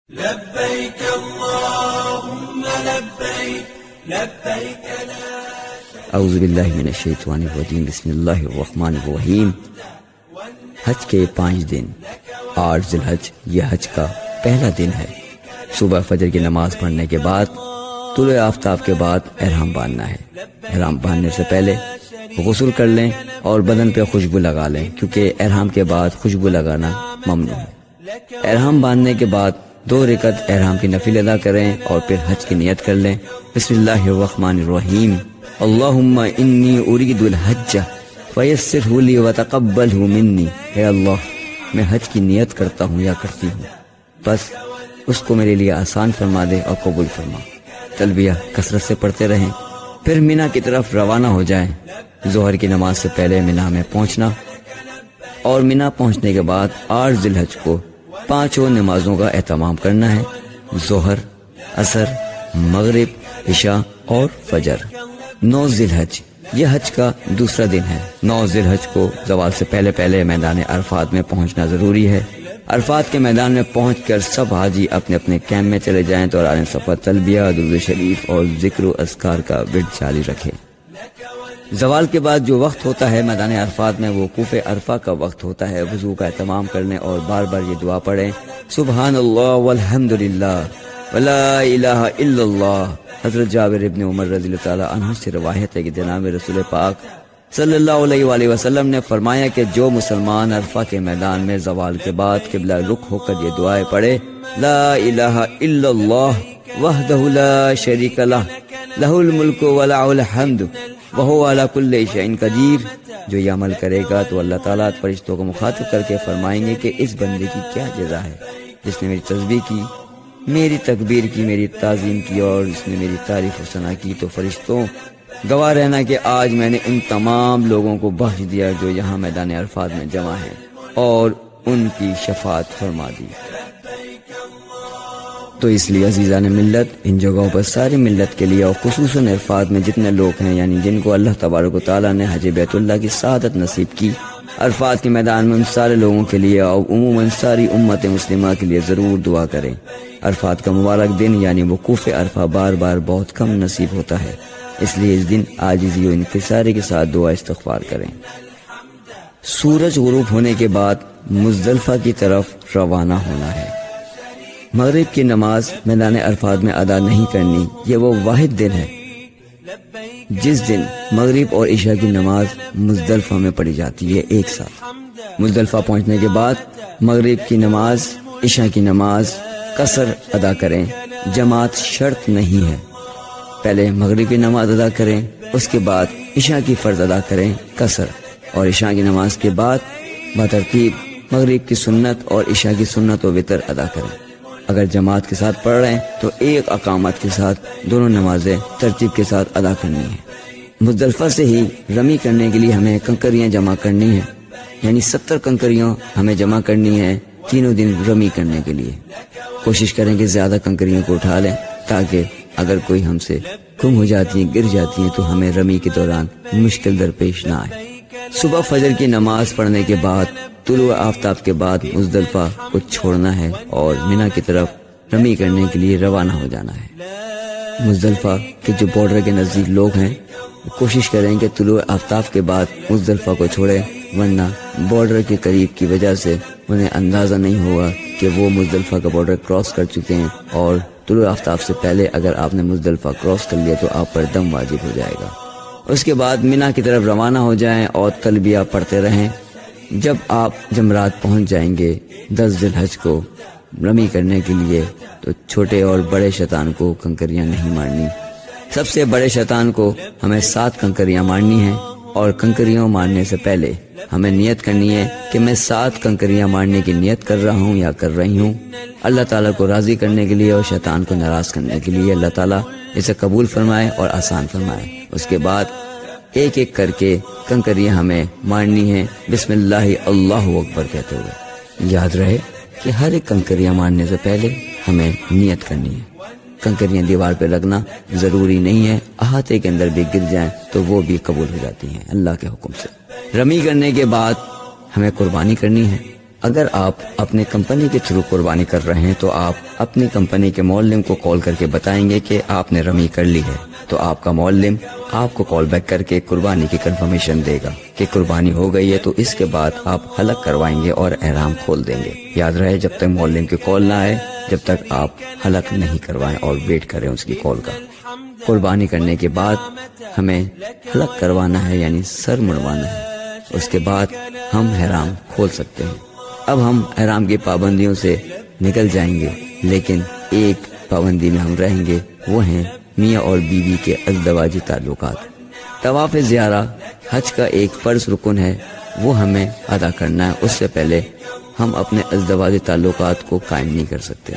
لبيك اللهم لبيك لبيك لا اعوذ باللہ من الشیطان الرجیم بسم اللہ الرحمن الرحیم۔ حج کے 5 دن 8 ذی الحج یہ حج کا پہلا دن ہے۔ صبح فجر کی نماز پڑھنے کے بعد طلوع آفتاب کے بعد احرام باندھنا ہے۔ احرام باندھنے سے پہلے غسل کر لیں اور بدن پہ خوشبو لگا لیں، کیونکہ احرام کے بعد خوشبو لگانا ممنوع ہے۔ احرام باندھنے کے بعد 2 رکعت احرام کی نفل ادا کریں اور پھر حج کی نیت کر لیں۔ بسم اللہ الرحمن الرحیم۔ اللہم انی ارید الحج فیسرہ لی وتقبلہ منی۔ اے اللہ، میں حج کی نیت کرتا ہوں یا کرتی ہوں، بس اس کو میرے لیے آسان فرما دے اور قبول فرما۔ تلبیہ کثرت سے پڑھتے رہیں، پھر مینا کی طرف روانہ ہو جائیں۔ ظہر کی نماز سے پہلے مینا میں پہنچنا اور مینا پہنچنے کے بعد 8 ذی الحج کو 5 نمازوں کا اہتمام کرنا ہے: ظہر، عصر، مغرب، عشاء اور فجر۔ 9 ذی الحج یہ حج کا دوسرا دن ہے۔ 9 ذی الحج کو زوال سے پہلے میدان عرفات میں پہنچنا ضروری ہے۔ عرفات کے میدان میں پہنچ کر سب حاجی اپنے اپنے کیمپ میں چلے جائیں تو دوران سفر تلبیہ، درود شریف اور ذکر و اذکار کا ورد جاری رکھیں۔ زوال کے بعد جو وقت ہوتا ہے میدان عرفات میں، وہ وقوف عرفہ کا وقت ہوتا ہے۔ وضو کا اہتمام کرنے اور بار بار یہ دعا پڑھیں: سبحان اللہ والحمد للہ ولا الہ الا اللہ۔ حضرت جابر ابن عمر رضی اللہ تعالیٰ عنہ سے روایت ہے کہ جناب رسول پاک صلی اللہ علیہ وآلہ وسلم نے فرمایا کہ جو مسلمان عرفہ کے میدان میں زوال کے بعد قبلہ رخ ہو کر یہ دعائیں پڑھے: لا الہ الا اللہ وحدہ لا شریک لہ لہ الملک ولہ الحمد وہو علی کل شیء قدیر، جو یہ عمل کرے گا تو اللہ تعالیٰ فرشتوں کو مخاطب کر کے فرمائیں گے کہ اس بندے کی کیا جزا ہے جس نے میری تسبیح کی، میری تکبیر کی، میری تعظیم کی اور اس نے میری تعریف و ثنا کی۔ تو فرشتوں گواہ رہنا کہ آج میں نے ان تمام لوگوں کو بخش دیا جو یہاں میدان عرفات میں جمع ہیں، اور ان کی شفاعت فرما دی۔ تو اس لیے عزیزان ملت، ان جگہوں پر ساری ملت کے لیے اور خصوصاً عرفات میں جتنے لوگ ہیں، یعنی جن کو اللہ تبارک و تعالیٰ نے حج بیت اللہ کی سعادت نصیب کی، عرفات کے میدان میں ان سارے لوگوں کے لیے اور عموماً ساری امت مسلمہ کے لیے ضرور دعا کریں۔ عرفات کا مبارک دن یعنی وقوف عرفہ بار بار بہت کم نصیب ہوتا ہے، اس لیے اس دن عاجزی و انکساری کے ساتھ دعا استغفار کریں۔ سورج غروب ہونے کے بعد مزدلفہ کی طرف روانہ ہونا ہے۔ مغرب کی نماز میدان عرفات میں ادا نہیں کرنی، یہ وہ واحد دن ہے جس دن مغرب اور عشاء کی نماز مزدلفہ میں پڑھی جاتی ہے ایک ساتھ۔ مزدلفہ پہنچنے کے بعد مغرب کی نماز، عشاء کی نماز قصر ادا کریں، جماعت شرط نہیں ہے۔ پہلے مغرب کی نماز ادا کریں، اس کے بعد عشاء کی فرض ادا کریں قصر، اور عشاء کی نماز کے بعد بترتیب مغرب کی سنت اور عشاء کی سنت و وتر ادا کریں۔ اگر جماعت کے ساتھ پڑھ رہے ہیں تو ایک اقامت کے ساتھ دونوں نمازیں ترتیب کے ساتھ ادا کرنی ہیں۔ مزدلفہ سے ہی رمی کرنے کے لیے ہمیں کنکریاں جمع کرنی ہیں، یعنی 70 کنکریاں ہمیں جمع کرنی ہیں تینوں دن رمی کرنے کے لیے۔ کوشش کریں کہ زیادہ کنکریوں کو اٹھا لیں تاکہ اگر کوئی ہم سے گم ہو جاتی ہیں، گر جاتی ہیں، تو ہمیں رمی کے دوران مشکل درپیش نہ آئے۔ صبح فجر کی نماز پڑھنے کے بعد طلوع آفتاب کے بعد مزدلفہ کو چھوڑنا ہے اور مینا کی طرف رمی کرنے کے لیے روانہ ہو جانا ہے۔ مزدلفہ کے جو بارڈر کے نزدیک لوگ ہیں وہ کوشش کریں کہ طلوع آفتاب کے بعد مزدلفہ کو چھوڑیں، ورنہ بارڈر کے قریب کی وجہ سے انہیں اندازہ نہیں ہوگا کہ وہ مزدلفہ کا بارڈر کراس کر چکے ہیں، اور طلوع آفتاب سے پہلے اگر آپ نے مزدلفہ کراس کر لیا تو آپ پر دم واجب ہو جائے گا۔ اس کے بعد مینا کی طرف روانہ ہو جائیں اور تلبیہ پڑھتے رہیں۔ جب آپ جمرات پہنچ جائیں گے 10 ذی الحج کو رمی کرنے کے لیے، تو چھوٹے اور بڑے شیطان کو کنکریاں نہیں مارنی۔ سب سے بڑے شیطان کو ہمیں 7 کنکریاں مارنی ہیں، اور کنکریاں مارنے سے پہلے ہمیں نیت کرنی ہے کہ میں 7 کنکریاں مارنے کی نیت کر رہا ہوں یا کر رہی ہوں، اللہ تعالیٰ کو راضی کرنے کے لیے اور شیطان کو ناراض کرنے کے لیے۔ اللہ تعالیٰ اسے قبول فرمائے اور آسان فرمائے۔ اس کے بعد ایک ایک کر کے کنکریاں ہمیں مارنی ہیں، بسم اللہ اللہ اکبر کہتے ہوئے۔ یاد رہے کہ ہر ایک کنکریاں مارنے سے پہلے ہمیں نیت کرنی ہے۔ کنکریاں دیوار پہ لگنا ضروری نہیں ہے، احاطے کے اندر بھی گر جائیں تو وہ بھی قبول ہو جاتی ہیں اللہ کے حکم سے۔ رمی کرنے کے بعد ہمیں قربانی کرنی ہے۔ اگر آپ اپنے کمپنی کے تھرو قربانی کر رہے ہیں تو آپ اپنی کمپنی کے معلم کو کال کر کے بتائیں گے کہ آپ نے رمی کر لی ہے، تو آپ کا معلم آپ کو کال بیک کر کے قربانی کی کنفرمیشن دے گا کہ قربانی ہو گئی ہے، تو اس کے بعد آپ حلق کروائیں گے اور احرام کھول دیں گے۔ یاد رہے جب تک معلم کی کال نہ آئے جب تک آپ حلق نہیں کروائیں اور ویٹ کریں اس کی کال کا۔ قربانی کرنے کے بعد ہمیں حلق کروانا ہے یعنی سر مڑوانا ہے، اس کے بعد ہم احرام کھول سکتے ہیں۔ اب ہم احرام کی پابندیوں سے نکل جائیں گے، لیکن ایک پابندی میں ہم رہیں گے، وہ ہیں میاں اور بیوی کے ازدواجی تعلقات۔ طواف زیارہ حج کا ایک فرض رکن ہے، وہ ہمیں ادا کرنا ہے، اس سے پہلے ہم اپنے ازدواجی تعلقات کو قائم نہیں کر سکتے۔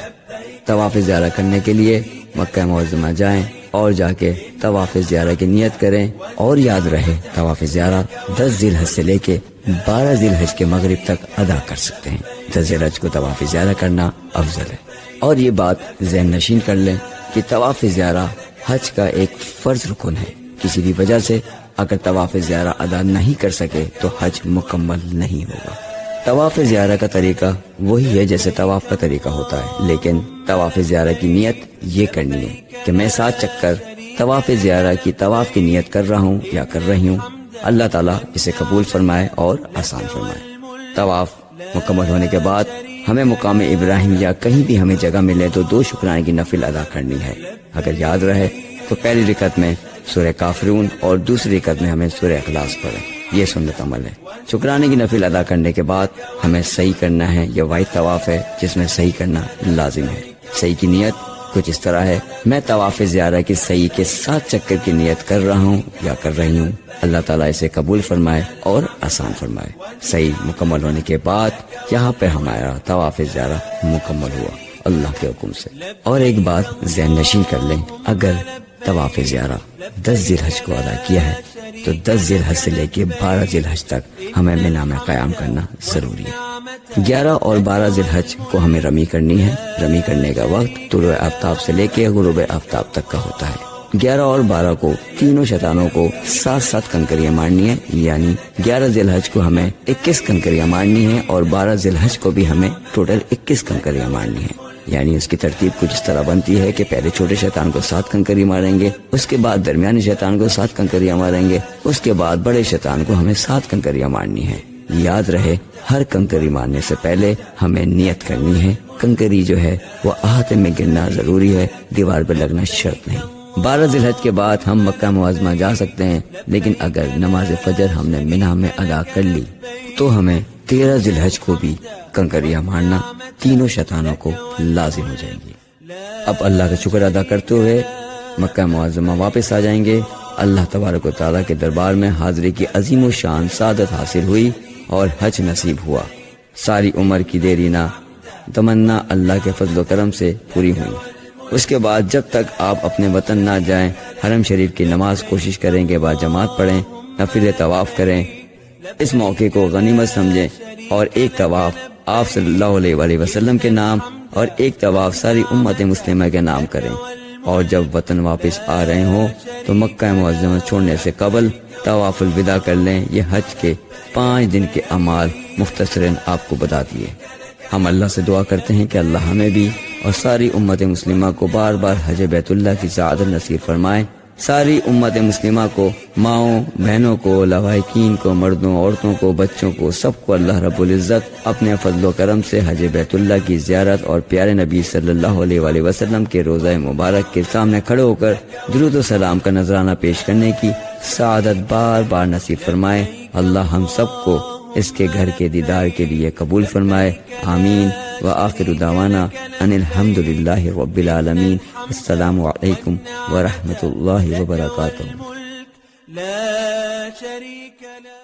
طواف زیارہ کرنے کے لیے مکہ معظمہ جائیں اور جا کے طواف زیارہ کی نیت کریں، اور یاد رہے طواف زیارہ 10 ذی الحج سے لے کے 12 ذی الحج کے مغرب تک ادا کر سکتے ہیں۔ 10 ذی الحج کو طواف زیارہ کرنا افضل ہے۔ اور یہ بات ذہن نشین کر لیں کہ طواف زیارہ حج کا ایک فرض رکن ہے، کسی بھی وجہ سے اگر طواف زیارہ ادا نہیں کر سکے تو حج مکمل نہیں ہوگا۔ طواف زیارہ کا طریقہ وہی ہے جیسے طواف کا طریقہ ہوتا ہے، لیکن طواف زیارہ کی نیت یہ کرنی ہے کہ میں 7 چکر طواف زیارہ کی طواف کی نیت کر رہا ہوں یا کر رہی ہوں۔ اللہ تعالیٰ اسے قبول فرمائے اور آسان فرمائے۔ طواف مکمل ہونے کے بعد ہمیں مقام ابراہیم یا کہیں بھی ہمیں جگہ ملے تو 2 شکرانے کی نفل ادا کرنی ہے۔ اگر یاد رہے تو پہلی رکعت میں سورہ کافرون اور دوسری رکعت میں ہمیں سورہ اخلاص پڑھیں، یہ سنت عمل ہے۔ شکرانے کی نفل ادا کرنے کے بعد ہمیں صحیح کرنا ہے، یہ واحد طواف ہے جس میں صحیح کرنا لازم ہے۔ صحیح کی نیت کچھ اس طرح ہے، میں طواف زیارہ کی صحیح کے 7 چکر کی نیت کر رہا ہوں یا کر رہی ہوں، اللہ تعالیٰ اسے قبول فرمائے اور آسان فرمائے۔ صحیح مکمل ہونے کے بعد یہاں پہ ہمارا طواف زیارہ مکمل ہوا اللہ کے حکم سے۔ اور ایک بات ذہن نشین کر لیں، اگر طواف زیارہ 10 ذی الحج کو ادا کیا ہے تو 10 ذی الحج سے لے کے 12 ذی الحج تک ہمیں مینا میں قیام کرنا ضروری ہے۔ 11 اور 12 ذی الحج کو ہمیں رمی کرنی ہے۔ رمی کرنے کا وقت طلوع آفتاب سے لے کے غروب آفتاب تک کا ہوتا ہے۔ 11 اور 12 کو تینوں شیطانوں کو 7 کنکریاں مارنی ہے، یعنی 11 ذی الحج کو ہمیں 21 کنکریاں مارنی ہے اور 12 ذی الحج کو بھی ہمیں ٹوٹل 21 کنکریاں مارنی ہے۔ یعنی اس کی ترتیب کچھ اس طرح بنتی ہے کہ پہلے چھوٹے شیطان کو 7 کنکری ماریں گے، اس کے بعد درمیانی شیطان کو 7 کنکریاں ماریں گے، اس کے بعد بڑے شیطان کو ہمیں 7 کنکریاں مارنی ہے۔ یاد رہے ہر کنکری مارنے سے پہلے ہمیں نیت کرنی ہے۔ کنکری جو ہے وہ احاطے میں گرنا ضروری ہے، دیوار پہ لگنا شرط نہیں۔ 12 ذی الحج کے بعد ہم مکہ معظمہ جا سکتے ہیں، لیکن اگر نماز فجر ہم نے منی میں ادا کر لی تو ہمیں 13 ذی الحج کو بھی کنکریاں مارنا تینوں شیطانوں کو لازم ہو جائیں گی۔ اب اللہ کا شکر ادا کرتے ہوئے مکہ معظمہ واپس آ جائیں گے۔ اللہ تبارک و تعالیٰ کے دربار میں حاضری کی عظیم و شان سعادت حاصل ہوئی اور حج نصیب ہوا۔ ساری عمر کی دیرینہ تمنا اللہ کے فضل و کرم سے پوری ہوئی۔ اس کے بعد جب تک آپ اپنے وطن نہ جائیں، حرم شریف کی نماز کوشش کریں کہ با جماعت پڑھیں، نفل طواف کریں۔ اس موقع کو غنیمت سمجھیں اور ایک طواف آپ صلی اللہ علیہ وسلم کے نام اور ایک طواف ساری امت مسلمہ کے نام کریں، اور جب وطن واپس آ رہے ہوں تو مکہ معظمہ چھوڑنے سے قبل طواف الوداع کر لیں۔ یہ حج کے 5 دن کے اعمال مختصراً آپ کو بتا دیے۔ ہم اللہ سے دعا کرتے ہیں کہ اللہ ہمیں بھی اور ساری امت مسلمہ کو بار بار حج بیت اللہ کی سعادت نصیب فرمائے۔ ساری امت مسلمہ کو، ماؤں بہنوں کو، لواحقین کو، مردوں عورتوں کو، بچوں کو، سب کو اللہ رب العزت اپنے فضل و کرم سے حج بیت اللہ کی زیارت اور پیارے نبی صلی اللہ علیہ وسلم کے روضہ مبارک کے سامنے کھڑے ہو کر درود و سلام کا نذرانہ پیش کرنے کی سعادت بار بار نصیب فرمائے۔ اللہ ہم سب کو اس کے گھر کے دیدار کے لیے قبول فرمائے، آمین۔ وآخر دعوانا ان الحمد للہ رب العالمین۔ السلام علیکم ورحمۃ اللہ وبرکاتہ۔ لا شريك له